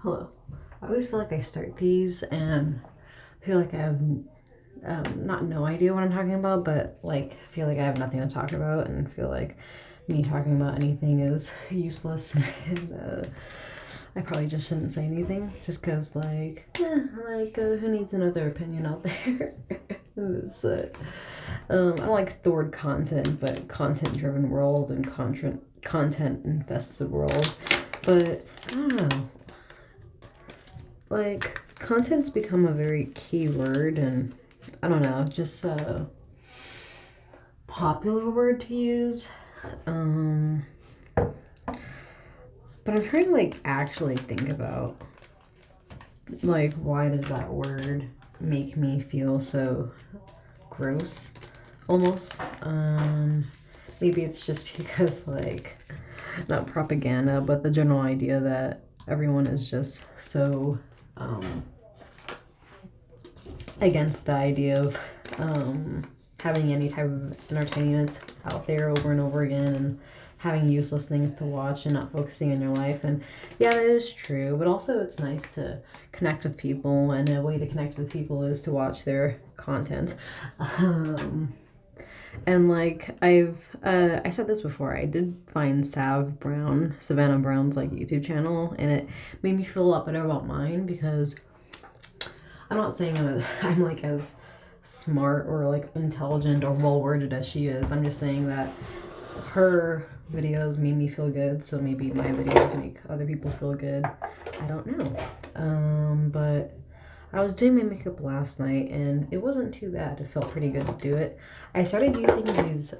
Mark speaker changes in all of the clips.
Speaker 1: Hello. I always feel like I start these and feel like I have not no idea what I'm talking about, but like feel like I have nothing to talk about and feel like me talking about anything is useless and I probably just shouldn't say anything just because who needs another opinion out there? It's, I don't like the word content, but content driven world and content infested world. But I don't know. Like, content's become a very key word, and I don't know, just a popular word to use. But I'm trying to like actually think about like why does that word make me feel so gross almost. Maybe it's just because like not propaganda, but the general idea that everyone is just so against the idea of having any type of entertainment out there over and over again and having useless things to watch and not focusing on your life. And yeah, that is true, but also it's nice to connect with people, and a way to connect with people is to watch their content. And like I said this before, I did find Savannah Brown's like YouTube channel, and it made me feel a lot better about mine, because I'm not saying I'm like as smart or like intelligent or well worded as she is. I'm just saying that her videos made me feel good, so maybe my videos make other people feel good. I don't know. But I was doing my makeup last night and it wasn't too bad. It felt pretty good to do it. I started using these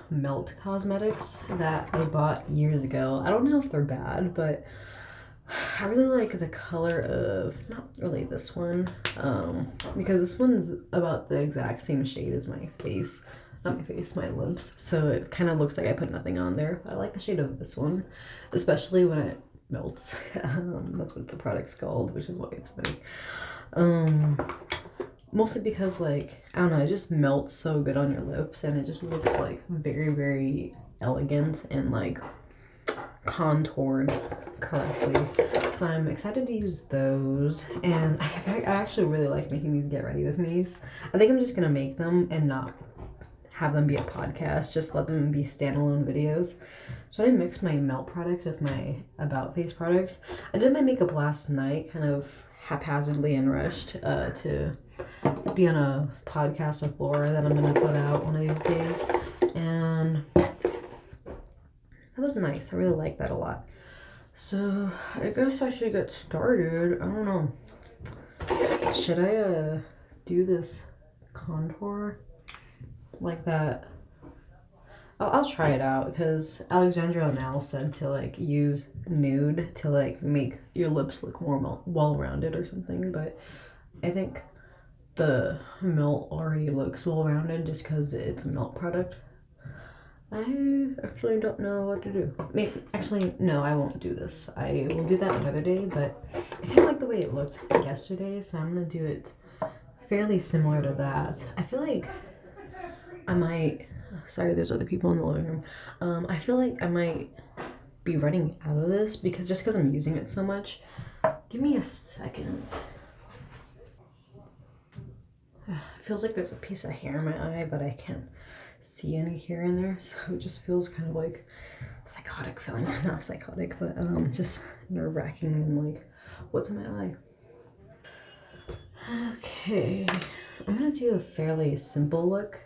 Speaker 1: Melt cosmetics that I bought years ago. I don't know if they're bad, but I really like the color of, not really this one, because this one's about the exact same shade as my face. Not my face, my lips. So it kind of looks like I put nothing on there. I like the shade of this one, especially when it melts. That's what the product's called, which is why it's funny. Mostly because like, I don't know, it just melts so good on your lips, and it just looks like very, very elegant and like contoured correctly. So I'm excited to use those, and I actually really like making these get ready with me's. I think I'm just gonna make them and not have them be a podcast, just let them be standalone videos. Should I mix my Melt products with my About Face products? I did my makeup last night, kind of haphazardly and rushed to be on a podcast with Laura that I'm gonna put out one of these days, and that was nice. I really like that a lot. So I guess I should get started. I don't know. Should I do this contour like that? I'll try it out, because Alexandra and Al said to like use nude to like make your lips look more well-rounded or something, but I think the Melt already looks well-rounded just because it's a Melt product. I actually don't know what to do. Maybe, actually, no, I won't do this. I will do that another day, but I kind of like the way it looked yesterday, so I'm going to do it fairly similar to that. I feel like I might... Sorry, there's other people in the living room. I feel like I might be running out of this, because I'm using it so much. Give me a second. It feels like there's a piece of hair in my eye, but I can't see any here and there, so it just feels kind of like psychotic feeling. Not psychotic, but just nerve-wracking and like, what's in my eye? Okay, I'm gonna do a fairly simple look,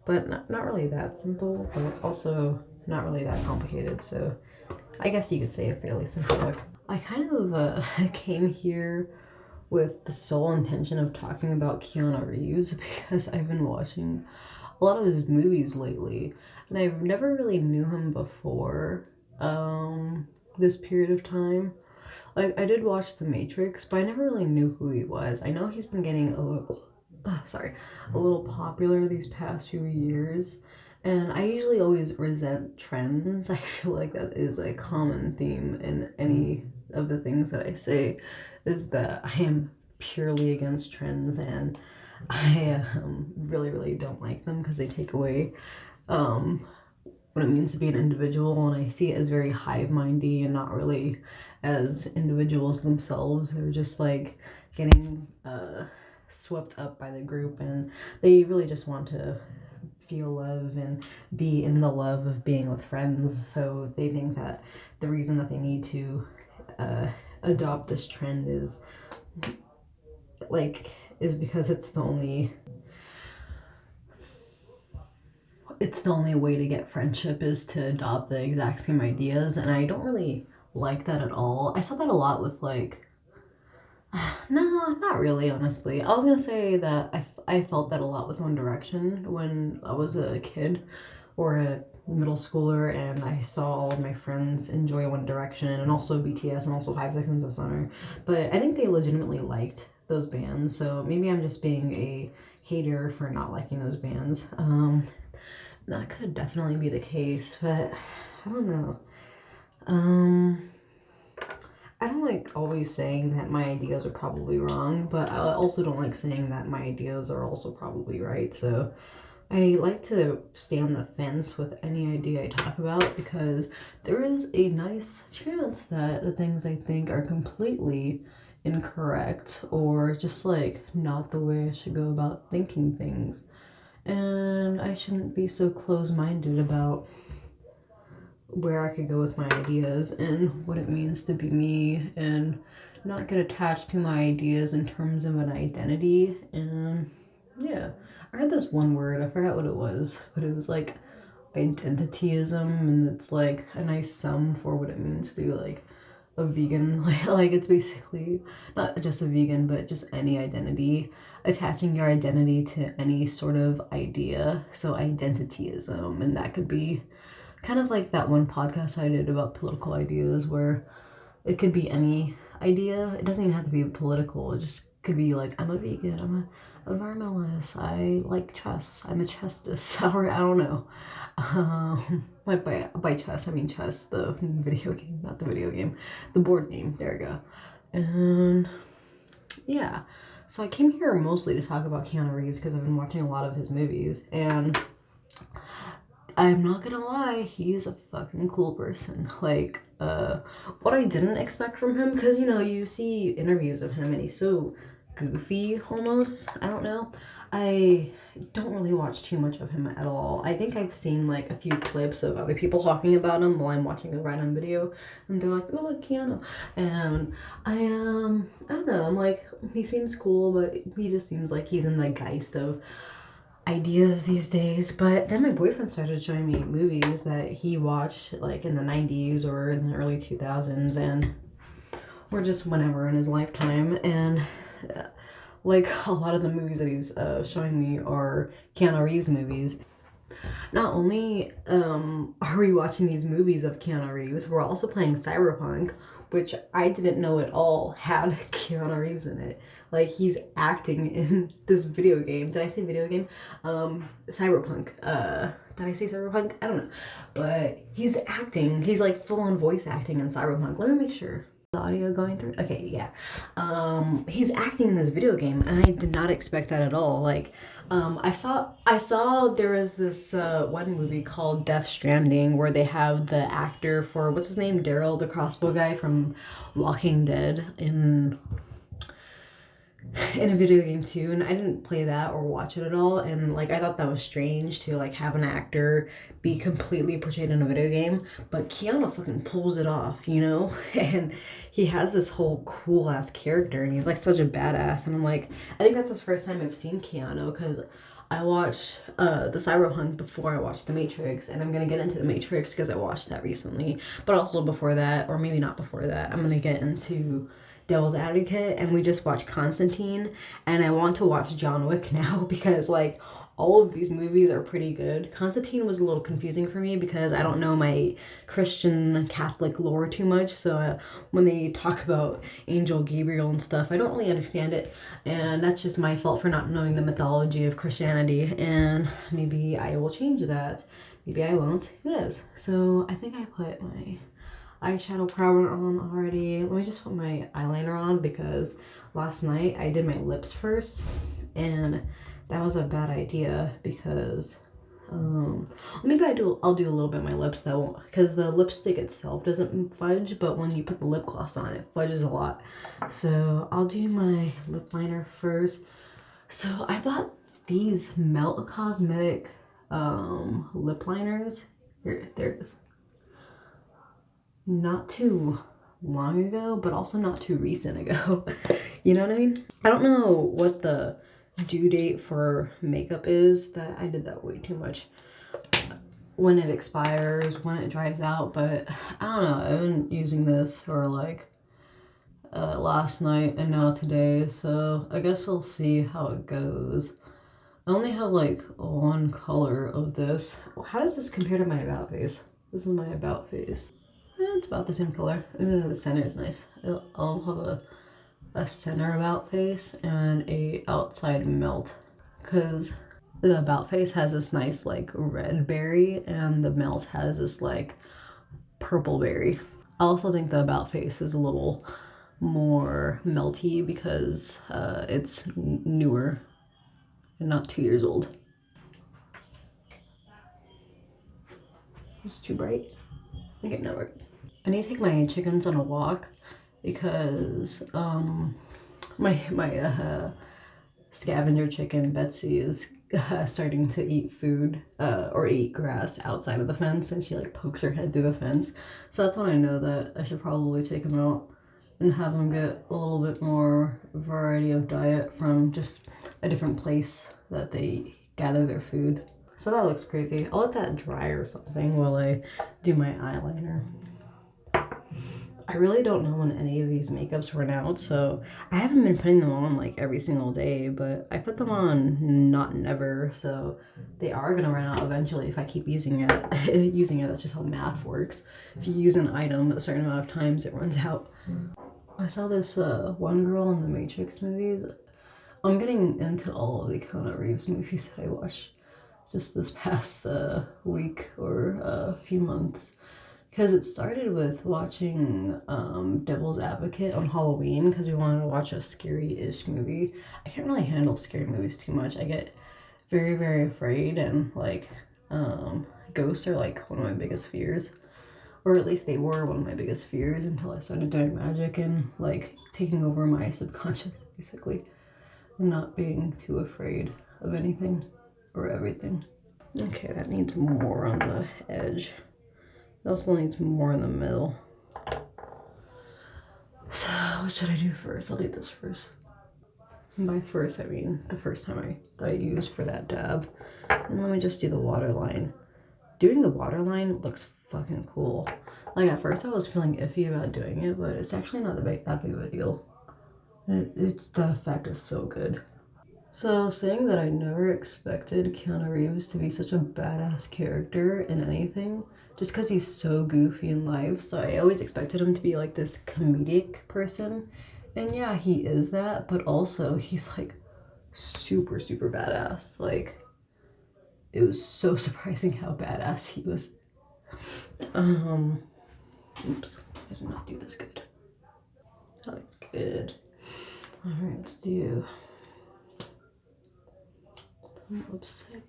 Speaker 1: but not really that simple, but also not really that complicated, so I guess you could say a fairly simple look. I kind of came here with the sole intention of talking about Keanu Reeves, because I've been watching a lot of his movies lately, and I never really knew him before this period of time. Like, I did watch The Matrix, but I never really knew who he was. I know he's been getting a little popular these past few years, and I usually always resent trends. I feel like that is a common theme in any of the things that I say, is that I am purely against trends, and I really, really don't like them because they take away what it means to be an individual, and I see it as very hive-mindy and not really as individuals themselves. They're just like getting swept up by the group, and they really just want to feel love and be in the love of being with friends. So they think that the reason that they need to adopt this trend is because it's the only way to get friendship is to adopt the exact same ideas. And I don't really like that at all. I saw that a lot with like no, not really, honestly. I was gonna say that I felt that a lot with One Direction when I was a kid or a middle schooler, and I saw all of my friends enjoy One Direction and also BTS and also 5 Seconds of Summer. But I think they legitimately liked those bands, so maybe I'm just being a hater for not liking those bands. That could definitely be the case, but I don't know. I don't like always saying that my ideas are probably wrong, but I also don't like saying that my ideas are also probably right. So I like to stay on the fence with any idea I talk about, because there is a nice chance that the things I think are completely incorrect or just like not the way I should go about thinking things. And I shouldn't be so close-minded about where I could go with my ideas and what it means to be me, and not get attached to my ideas in terms of an identity. And yeah, I heard this one word, I forgot what it was, but it was like identity-ism, and it's like a nice sum for what it means to be like a vegan. Like it's basically not just a vegan, but just any identity, attaching your identity to any sort of idea. So identity-ism, and that could be kind of like that one podcast I did about political ideas, where it could be any idea. It doesn't even have to be political. It just could be like, I'm a vegan, I'm a environmentalist, I like chess, I'm a chessist, or I don't know. Like by chess, I mean chess, the video game, not the video game, the board game. There we go. And yeah, so I came here mostly to talk about Keanu Reeves because I've been watching a lot of his movies, and I'm not gonna lie, he's a fucking cool person. Like, what I didn't expect from him, because, you know, you see interviews of him and he's so goofy, almost. I don't know. I don't really watch too much of him at all. I think I've seen, like, a few clips of other people talking about him while I'm watching a random video, and they're like, oh, look, Keanu. And I don't know, I'm like, he seems cool, but he just seems like he's in the geist of ideas these days. But then my boyfriend started showing me movies that he watched like in the 90s or in the early 2000s, and or just whenever in his lifetime, and like a lot of the movies that he's showing me are Keanu Reeves movies. Not only are we watching these movies of Keanu Reeves, we're also playing Cyberpunk, which I didn't know at all had Keanu Reeves in it. Like, he's acting in this video game. Did I say video game? Cyberpunk. Did I say Cyberpunk? I don't know. But he's acting. He's like full-on voice acting in Cyberpunk. Let me make sure. The audio going through? Okay, yeah. He's acting in this video game, and I did not expect that at all. Like, I saw there was this one movie called Stranding, where they have the actor for, what's his name, Daryl, the crossbow guy from Walking Dead, in a video game too, and I didn't play that or watch it at all, and like I thought that was strange to like have an actor be completely portrayed in a video game, but Keanu fucking pulls it off, you know. And he has this whole cool ass character, and he's like such a badass, and I'm like, I think that's the first time I've seen Keanu, because I watched the Cyberpunk before I watched The Matrix, and I'm gonna get into The Matrix because I watched that recently, but also before that, or maybe not before that, I'm gonna get into Devil's Advocate, and we just watched Constantine, and I want to watch John Wick now because like all of these movies are pretty good. Constantine was a little confusing for me because I don't know my Christian Catholic lore too much, so when they talk about Angel Gabriel and stuff, I don't really understand it, and that's just my fault for not knowing the mythology of Christianity, and maybe I will change that. Maybe I won't. Who knows? So I think I put my eyeshadow primer on already. Let me just put my eyeliner on because last night I did my lips first, and that was a bad idea because Maybe I'll do a little bit on my lips though, because the lipstick itself doesn't fudge, but when you put the lip gloss on, it fudges a lot. So I'll do my lip liner first. So I bought these Melt Cosmetic lip liners. Here, there it is. Not too long ago, but also not too recent ago. You know what I mean? I don't know what the due date for makeup is. That I did that way too much. When it expires, when it dries out, but I don't know. I've been using this for like last night and now today, so I guess we'll see how it goes. I only have like one color of this. How does this compare to my about face? This is my about face. It's about the same color. The center is nice. I'll have a center about face and a outside melt, because the about face has this nice like red berry and the melt has this like purple berry. I also think the about face is a little more melty because it's newer and not 2 years old. It's too bright. Okay, now we're good. I need to take my chickens on a walk because my scavenger chicken Betsy is starting to eat food or eat grass outside of the fence, and she like pokes her head through the fence. So that's when I know that I should probably take him out and have them get a little bit more variety of diet from just a different place that they gather their food. So that looks crazy. I'll let that dry or something while I do my eyeliner. I really don't know when any of these makeups run out, so I haven't been putting them on like every single day, but I put them on not never, so they are gonna run out eventually if I keep using it. That's just how math works. If you use an item a certain amount of times, it runs out. I saw this one girl in the Matrix movies. I'm getting into all of the Keanu Reeves movies I watched just this past week or a few months. Because it started with watching Devil's Advocate on Halloween because we wanted to watch a scary-ish movie. I can't really handle scary movies too much. I get very, very afraid, and like ghosts are like one of my biggest fears. Or at least they were one of my biggest fears until I started doing magic and like taking over my subconscious basically. And not being too afraid of anything or everything. Okay, that needs more on the edge. It also needs more in the middle. So what should I do first? I'll do this first. And by first, I mean the first time that I used for that dab. And let me just do the waterline. Doing the waterline looks fucking cool. Like at first I was feeling iffy about doing it, but it's actually not that big of a deal. The effect is so good. So saying that I never expected Keanu Reeves to be such a badass character in anything, just because he's so goofy in life. So I always expected him to be like this comedic person. And yeah, he is that, but also he's like super, super badass. Like, it was so surprising how badass he was. Oops, I did not do this good. That looks good. Alright, let's do some lipstick.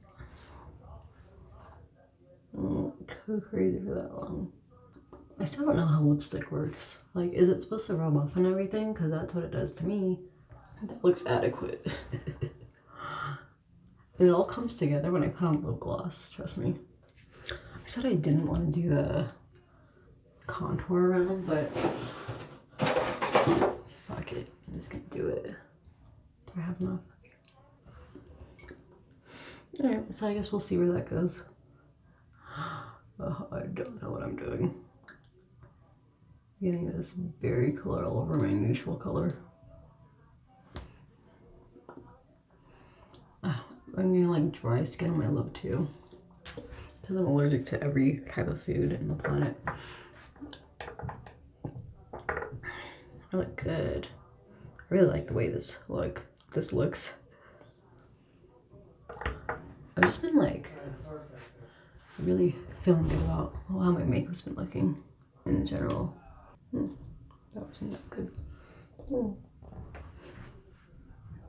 Speaker 1: Oh, too crazy for that long. I still don't know how lipstick works. Like, is it supposed to rub off and everything? Because that's what it does to me. That looks adequate. It all comes together when I put on lip gloss, trust me. I said I didn't want to do the contour around, but fuck it. I'm just gonna do it. Do I have enough? Alright, so I guess we'll see where that goes. Oh, I don't know what I'm doing. Getting this berry color all over my neutral color. I'm getting like dry skin on my lip too, because I'm allergic to every type of food in the planet. I look good. I really like the way this looks. I've just been like really feeling good about how my makeup's been looking in general. That wasn't that good.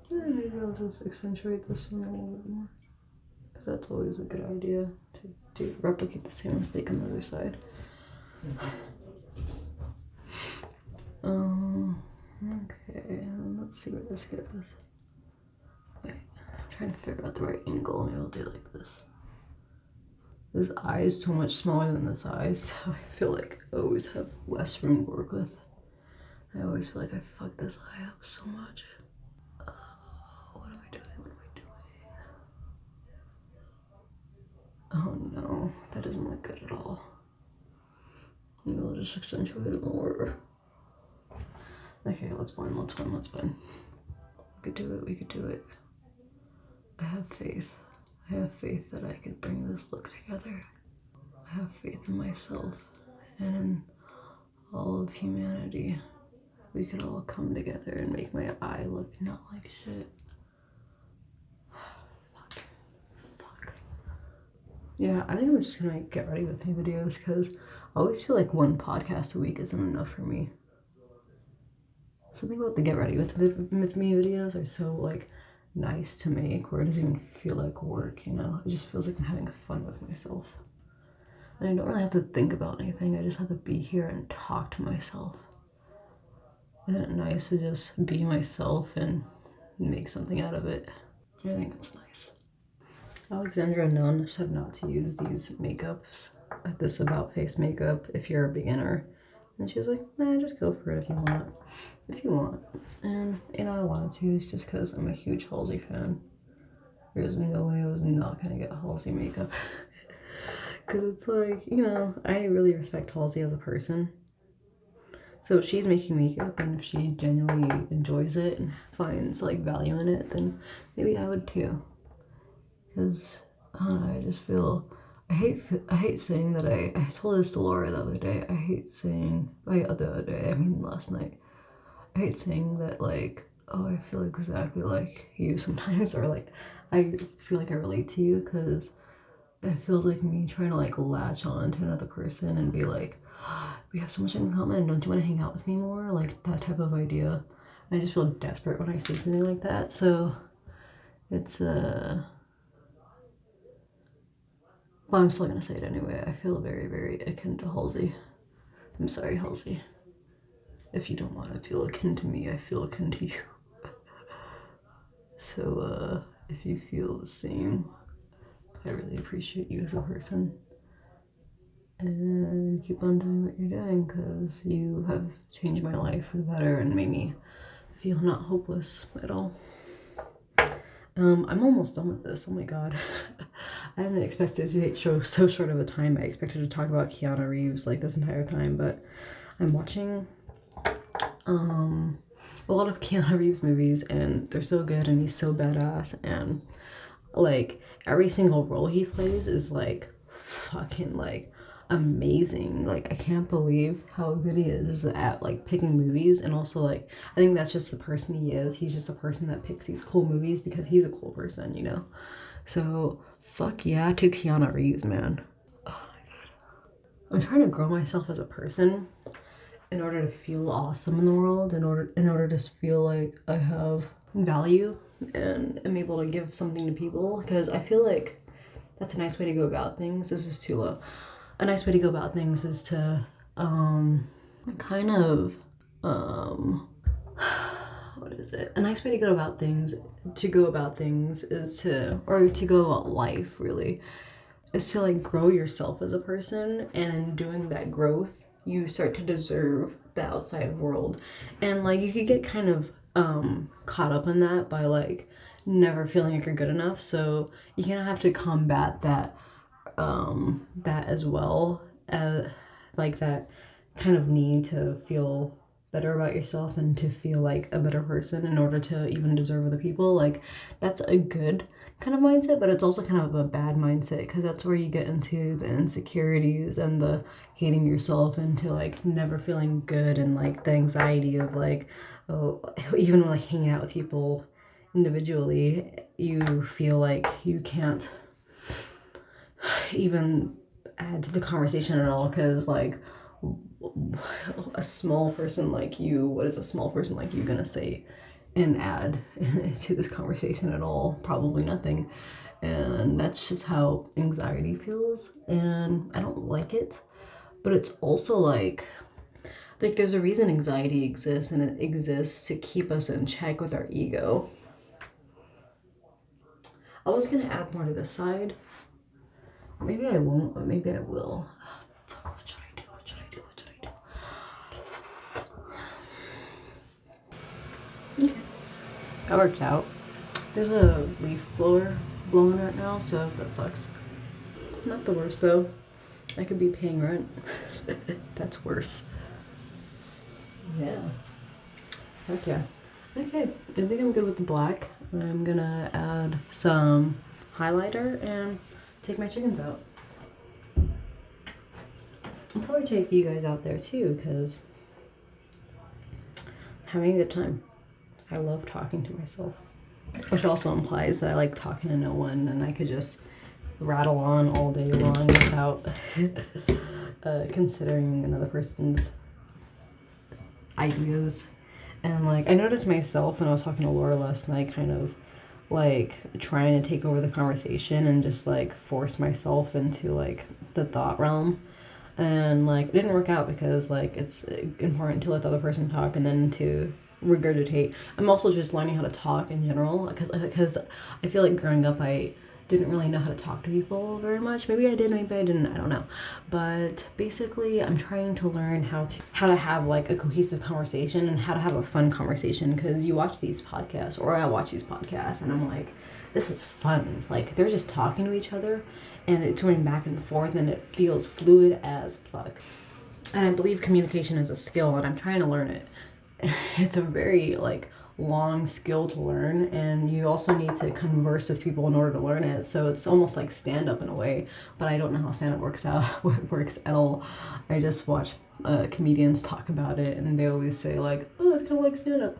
Speaker 1: Maybe I'll just accentuate this one a little bit more. because that's always a good idea to replicate the same mistake on the other side. Okay, let's see where this goes. Wait, I'm trying to figure out the right angle. Maybe I'll do it like this. This eye is so much smaller than this eye, so I feel like I always have less room to work with. I always feel like I fucked this eye up so much. What am I doing? What am I doing? Oh no, that doesn't look good at all. Maybe I'll just accentuate it more. Okay, let's blend. We could do it, we could do it. I have faith. I have faith that I could bring this look together. I have faith in myself and in all of humanity. We could all come together and make my eye look not like shit. Fuck. Yeah, I think I'm just gonna get ready with new videos because I always feel like one podcast a week isn't enough for me. Something about the get ready with me videos are so like nice to make where it doesn't even feel like work, you know? It just feels like I'm having fun with myself. And I don't really have to think about anything, I just have to be here and talk to myself. Isn't it nice to just be myself and make something out of it? I think it's nice. Alexandra Nunn said not to use these makeups, this about face makeup, if you're a beginner. And she was like, nah, just go for it if you want. If you want. And, you know, I wanted to. It's just because I'm a huge Halsey fan. There's no way I was not going to get Halsey makeup. Because it's like, you know, I really respect Halsey as a person. So if she's making makeup and if she genuinely enjoys it and finds, like, value in it, then maybe I would too. Because I just feel... I hate saying that I told this to Laura the other day. I hate saying, last night. I hate saying that, like, oh, I feel exactly like you sometimes, or like, I feel like I relate to you, because it feels like me trying to, like, latch on to another person and be like, oh, we have so much in common, don't you want to hang out with me more? Like, that type of idea. I just feel desperate when I say something like that, so it's, well, I'm still gonna say it anyway. I feel very, very akin to Halsey. I'm sorry, Halsey. If you don't want to feel akin to me, I feel akin to you. So, if you feel the same, I really appreciate you as a person. And keep on doing what you're doing, because you have changed my life for the better and made me feel not hopeless at all. I'm almost done with this. Oh my god. I didn't expect it to take so short of a time. I expected to talk about Keanu Reeves like this entire time, but I'm watching a lot of Keanu Reeves movies and they're so good and he's so badass, and like every single role he plays is like fucking like amazing. Like I can't believe how good he is at like picking movies, and also like I think that's just the person he is. He's just a person that picks these cool movies because he's a cool person, you know? So fuck yeah to Keanu Reeves, man. Oh my god. I'm trying to grow myself as a person in order to feel awesome in the world, in order to feel like I have value and am able to give something to people, because I feel like that's a nice way to go about things. This is too low. A nice way to go about things is to kind of what is it? A nice way to go about things is to, or to go about life really, is to like grow yourself as a person, and in doing that growth you start to deserve the outside world. And like you could get kind of caught up in that by like never feeling like you're good enough, so you kind of have to combat that as well, like that kind of need to feel better about yourself and to feel like a better person in order to even deserve other people. Like that's a good kind of mindset, but it's also kind of a bad mindset, because that's where you get into the insecurities and the hating yourself, into like never feeling good, and like the anxiety of like, oh, even like hanging out with people individually, you feel like you can't even add to the conversation at all, because like a small person like you, what is a small person like you gonna say and add to this conversation at all? Probably nothing. And that's just how anxiety feels, and I don't like it. But it's also like there's a reason anxiety exists, and it exists to keep us in check with our ego. I was gonna add more to this side. Maybe I won't, but maybe I will. What should I do? What should I do? What should I do? Okay. That worked out. There's a leaf blower blowing right now, so that sucks. Not the worst though. I could be paying rent. That's worse. Yeah. Heck yeah. Okay, I think I'm good with the black. I'm gonna add some highlighter and take my chickens out. I'll probably take you guys out there too, because I'm having a good time. I love talking to myself. Which also implies that I like talking to no one, and I could just rattle on all day long without considering another person's ideas. And like I noticed myself when I was talking to Laura last night, kind of like trying to take over the conversation and just like force myself into like the thought realm. And like it didn't work out because like it's important to let the other person talk and then to regurgitate. I'm also just learning how to talk in general because I feel like growing up I didn't really know how to talk to people very much. Maybe I did, maybe I didn't, I don't know. But basically I'm trying to learn how to have like a cohesive conversation and how to have a fun conversation, because you watch these podcasts, or I watch these podcasts, and I'm like, this is fun. Like they're just talking to each other and it's going back and forth and it feels fluid as fuck. And I believe communication is a skill and I'm trying to learn it. It's a very like long skill to learn, and you also need to converse with people in order to learn it. So it's almost like stand-up in a way, but I don't know how stand-up works at all. I just watch comedians talk about it, and they always say like, oh, it's kind of like stand-up.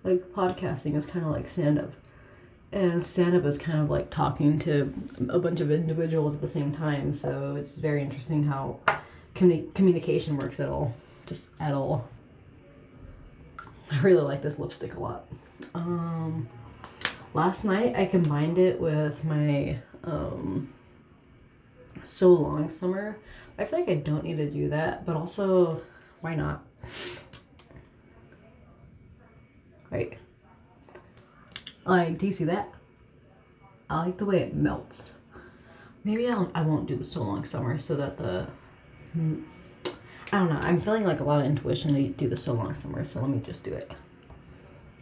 Speaker 1: Like podcasting is kind of like stand-up, and stand-up is kind of like talking to a bunch of individuals at the same time. So it's very interesting how communication works at all. I really like this lipstick a lot. Last night I combined it with my So Long Summer. I feel like I don't need to do that, but also, why not? Right. Like, do you see that? I like the way it melts. Maybe I won't do the So Long Summer so that I don't know. I'm feeling like a lot of intuition to do the So Long Summer, so let me just do it.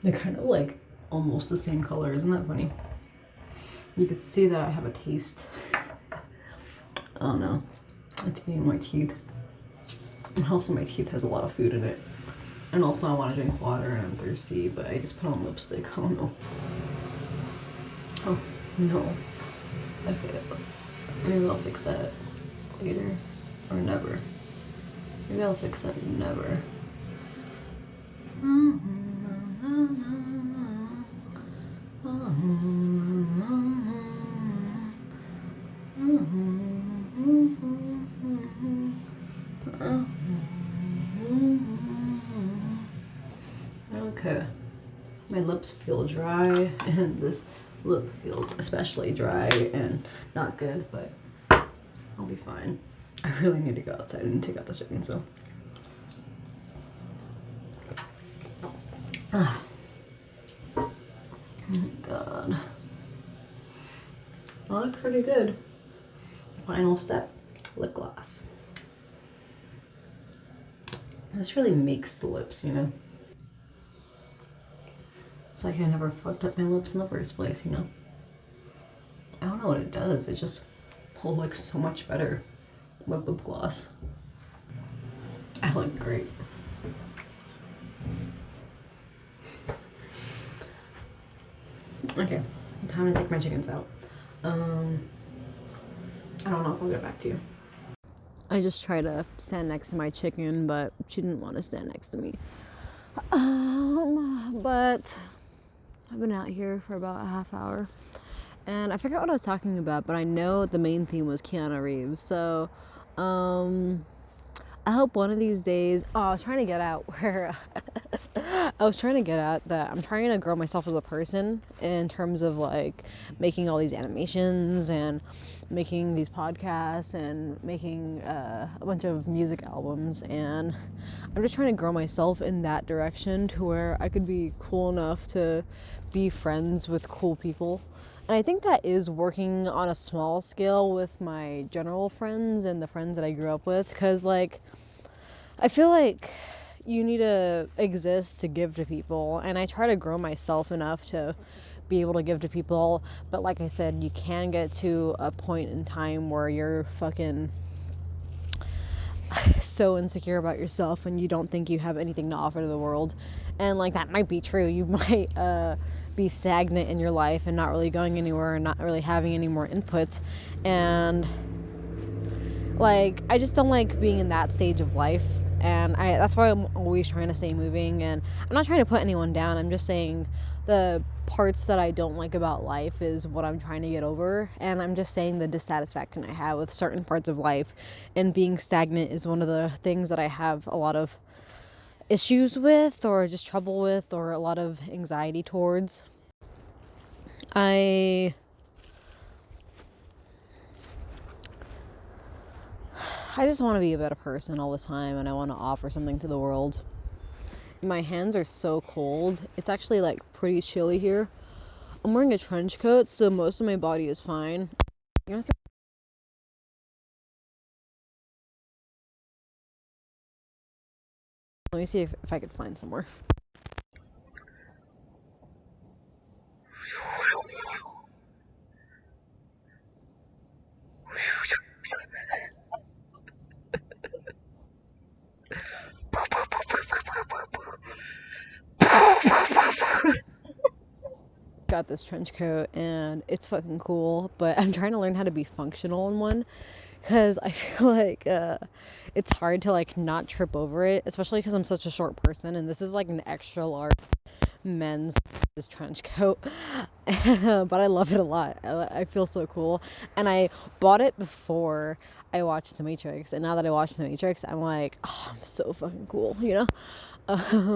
Speaker 1: They're kind of like almost the same color. Isn't that funny? You could see that I have a taste. Oh no. It's getting in my teeth. And also my teeth has a lot of food in it. And also I want to drink water and I'm thirsty, but I just put on lipstick. Oh no. Oh no. Okay. Maybe I'll fix that later or never. Maybe I'll fix that never. Okay. My lips feel dry, and this lip feels especially dry and not good, but I'll be fine. I really need to go outside and take out the chicken, so. Oh my god. Well, that's pretty good. Final step, lip gloss. This really makes the lips, you know? It's like I never fucked up my lips in the first place, you know? I don't know what it does, it just looks so much better with lip gloss. I look great. Okay, time to take my chickens out. I don't know if I'll get back to you. I just tried to stand next to my chicken, but she didn't want to stand next to me. But I've been out here for about a half hour, and I forgot what I was talking about, but I know the main theme was Keanu Reeves. So, I hope one of these days. Oh, I was trying to get out where I was trying to get at that I'm trying to grow myself as a person in terms of like making all these animations and making these podcasts and making a bunch of music albums, and I'm just trying to grow myself in that direction to where I could be cool enough to be friends with cool people. And I think that is working on a small scale with my general friends and the friends that I grew up with, because like I feel like you need to exist to give to people, and I try to grow myself enough to be able to give to people. But like I said, you can get to a point in time where you're fucking so insecure about yourself and you don't think you have anything to offer to the world. And like that might be true. You might be stagnant in your life and not really going anywhere and not really having any more inputs. And like I just don't like being in that stage of life, and that's why I'm always trying to stay moving. And I'm not trying to put anyone down, I'm just saying the parts that I don't like about life is what I'm trying to get over. And I'm just saying the dissatisfaction I have with certain parts of life, and being stagnant is one of the things that I have a lot of issues with, or just trouble with, or a lot of anxiety towards. I just want to be a better person all the time, and I want to offer something to the world. My hands are so cold. It's actually like pretty chilly here. I'm wearing a trench coat, so most of my body is fine. Let me see if I could find somewhere. Got this trench coat and it's fucking cool, but I'm trying to learn how to be functional in one, because I feel like it's hard to like not trip over it, especially because I'm such a short person, and this is like an extra large men's trench coat. But I love it a lot. I feel so cool, and I bought it before I watched The Matrix, and now that I watched The Matrix, I'm like, oh, I'm so fucking cool, you know.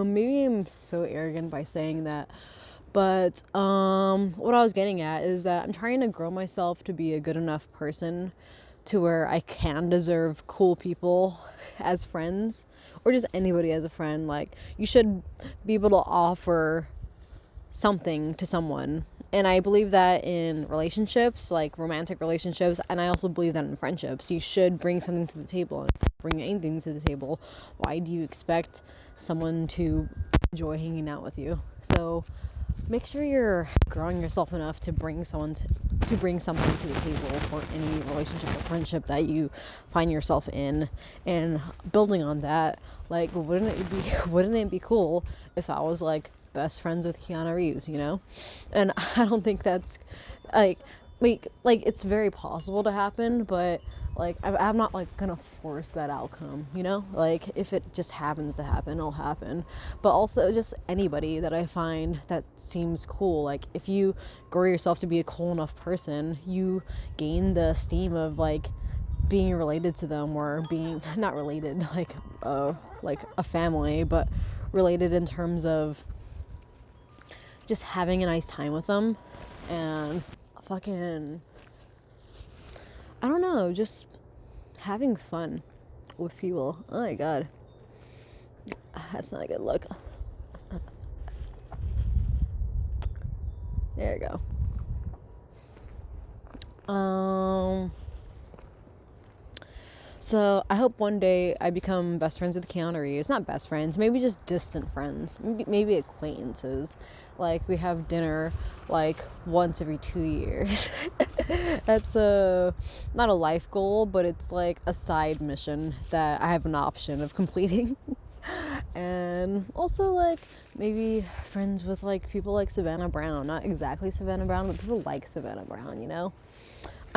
Speaker 1: Maybe I'm so arrogant by saying that. But what I was getting at is that I'm trying to grow myself to be a good enough person to where I can deserve cool people as friends, or just anybody as a friend. Like, you should be able to offer something to someone. And I believe that in relationships, like romantic relationships, and I also believe that in friendships. You should bring something to the table, and bring anything to the table. Why do you expect someone to enjoy hanging out with you? So make sure you're growing yourself enough to bring something to the table for any relationship or friendship that you find yourself in. And building on that, like, wouldn't it be cool if I was like best friends with Keanu Reeves, you know? And I don't think that's like it's very possible to happen, but like I'm not like gonna force that outcome, you know? Like, if it just happens to happen, it'll happen. But also just anybody that I find that seems cool. Like, if you grow yourself to be a cool enough person, you gain the esteem of like being related to them, or being not related like a family, but related in terms of just having a nice time with them. And fucking, I don't know, just having fun with people. Oh my god, that's not a good look. There you go. So I hope one day I become best friends with Keanu Reeves. Not best friends, maybe just distant friends, maybe acquaintances. Like, we have dinner like once every 2 years. That's not a life goal, but it's like a side mission that I have an option of completing. And also, like, maybe friends with like people like Savannah Brown. Not exactly Savannah Brown, but people like Savannah Brown, you know?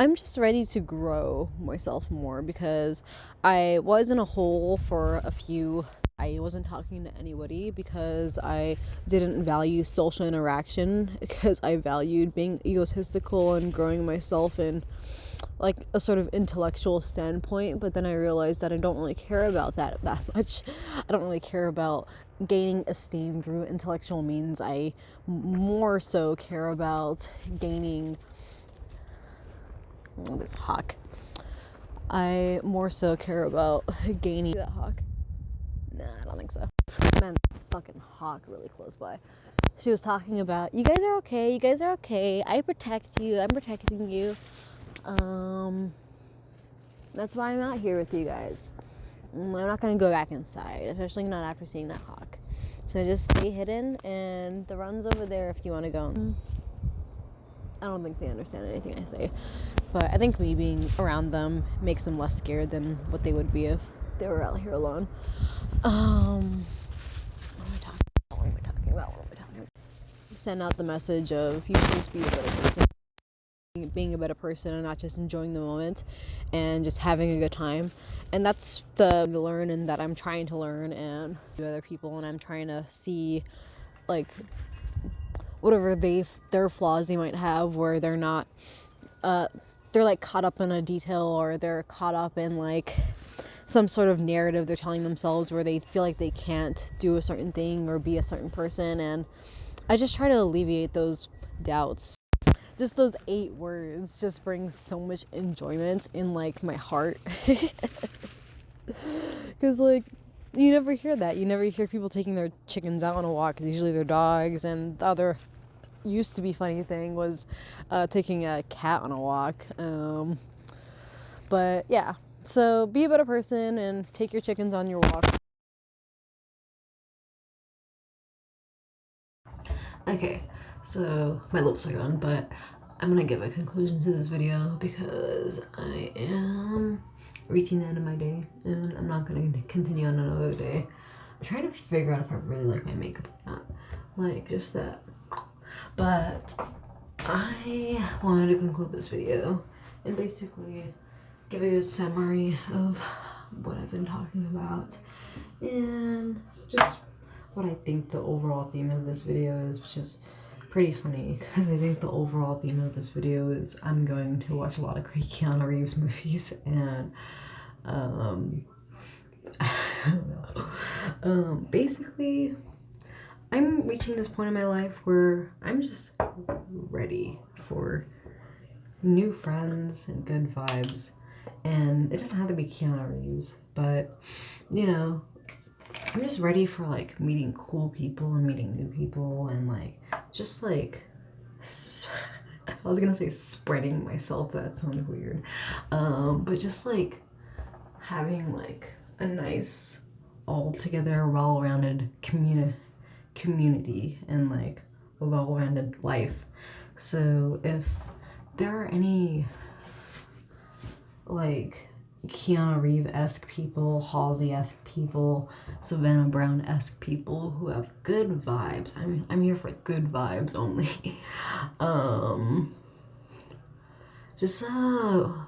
Speaker 1: I'm just ready to grow myself more, because I was in a hole for a few. I wasn't talking to anybody because I didn't value social interaction, because I valued being egotistical and growing myself in
Speaker 2: like a sort of intellectual standpoint, but then I realized that I don't really care about that much. I don't really care about gaining esteem through intellectual means. I more so care about gaining this hawk. I more so care about gaining that hawk. Nah, I don't think so. Man, fucking hawk really close by. She was talking about, you guys are okay, you guys are okay. I protect you, I'm protecting you. That's why I'm out here with you guys. I'm not gonna go back inside, especially not after seeing that hawk. So just stay hidden, and the run's over there if you want to go. I don't think they understand anything I say, but I think me being around them makes them less scared than what they would be if they were out here alone. What am I talking about? Send out the message of you just be a better person, being a better person, and not just enjoying the moment and just having a good time. And that's the learn, and that I'm trying to learn and do other people, and I'm trying to see like whatever their flaws they might have, where they're not they're like caught up in a detail, or they're caught up in like some sort of narrative they're telling themselves where they feel like they can't do a certain thing or be a certain person. And I just try to alleviate those doubts. Just those 8 words just brings so much enjoyment in like my heart. Because like you never hear that. You never hear people taking their chickens out on a walk. It's usually their dogs. And the other used to be funny thing was taking a cat on a walk. But yeah, so be a better person and take your chickens on your walks.
Speaker 1: Okay, so my lips are gone, but I'm gonna give a conclusion to this video because I am reaching the end of my day and I'm not gonna continue on another day. I'm trying to figure out if I really like my makeup or not. Like, just that. But I wanted to conclude this video and basically give you a summary of what I've been talking about and just what I think the overall theme of this video is, which is pretty funny because I think the overall theme of this video is I'm going to watch a lot of Keanu Reeves movies, and I don't know. Basically, I'm reaching this point in my life where I'm just ready for new friends and good vibes, and it doesn't have to be Keanu Reeves, but you know, I'm just ready for like meeting cool people and meeting new people and like just like I was gonna say spreading myself, that sounds weird, but just like having like a nice all together well-rounded community and like a well-rounded life. So if there are any like Keanu Reeves-esque people, Halsey-esque people, Savannah Brown-esque people who have good vibes. I mean, I'm here for good vibes only. Just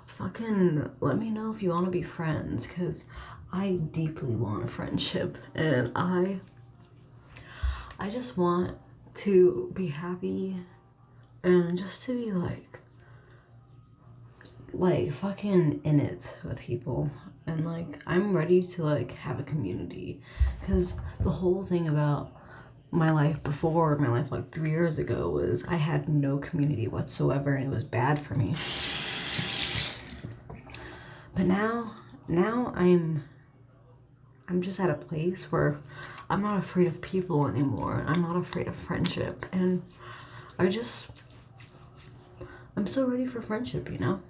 Speaker 1: fucking let me know if you want to be friends, because I deeply want a friendship, and I just want to be happy and just to be like fucking in it with people, and like I'm ready to like have a community, because the whole thing about my life before, my life like 3 years ago, was I had no community whatsoever, and it was bad for me. But now I'm just at a place where I'm not afraid of people anymore. I'm not afraid of friendship, and I'm so ready for friendship, you know?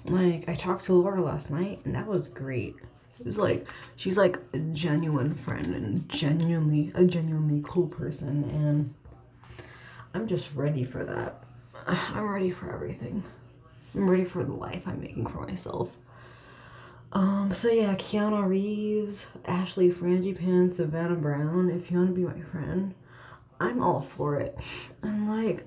Speaker 1: Like, I talked to Laura last night, and that was great. It was like, she's like a genuine friend and a genuinely cool person, and I'm just ready for that. I'm ready for everything. I'm ready for the life I'm making for myself. So yeah, Keanu Reeves, Ashley Frangipane, Savannah Brown, if you want to be my friend, I'm all for it. And like,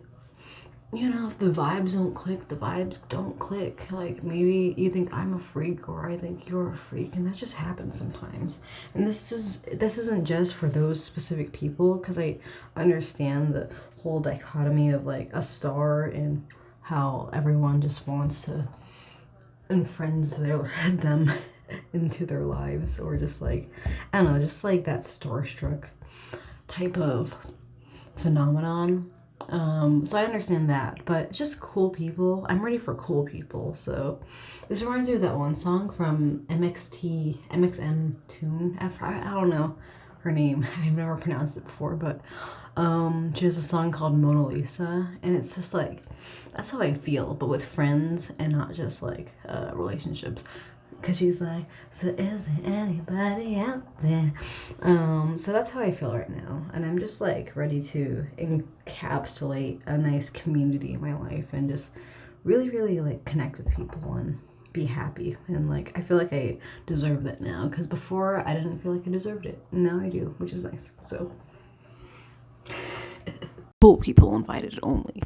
Speaker 1: you know, if the vibes don't click, the vibes don't click. Like, maybe you think I'm a freak or I think you're a freak, and that just happens sometimes. And this isn't just for those specific people, because I understand the whole dichotomy of like a star and how everyone just wants to enfriend them into their lives, or just like, I don't know, just like that starstruck type of phenomenon. So I understand that, but just cool people. I'm ready for cool people. So this reminds me of that one song from MXM Tune. I don't know her name. I've never pronounced it before, but she has a song called Mona Lisa, and it's just like, that's how I feel, but with friends and not just like relationships. Because she's like, so is there anybody out there? So that's how I feel right now. And I'm just like ready to encapsulate a nice community in my life and just really, really like connect with people and be happy. And like, I feel like I deserve that now. Because before I didn't feel like I deserved it. Now I do, which is nice. So, cool people invited only.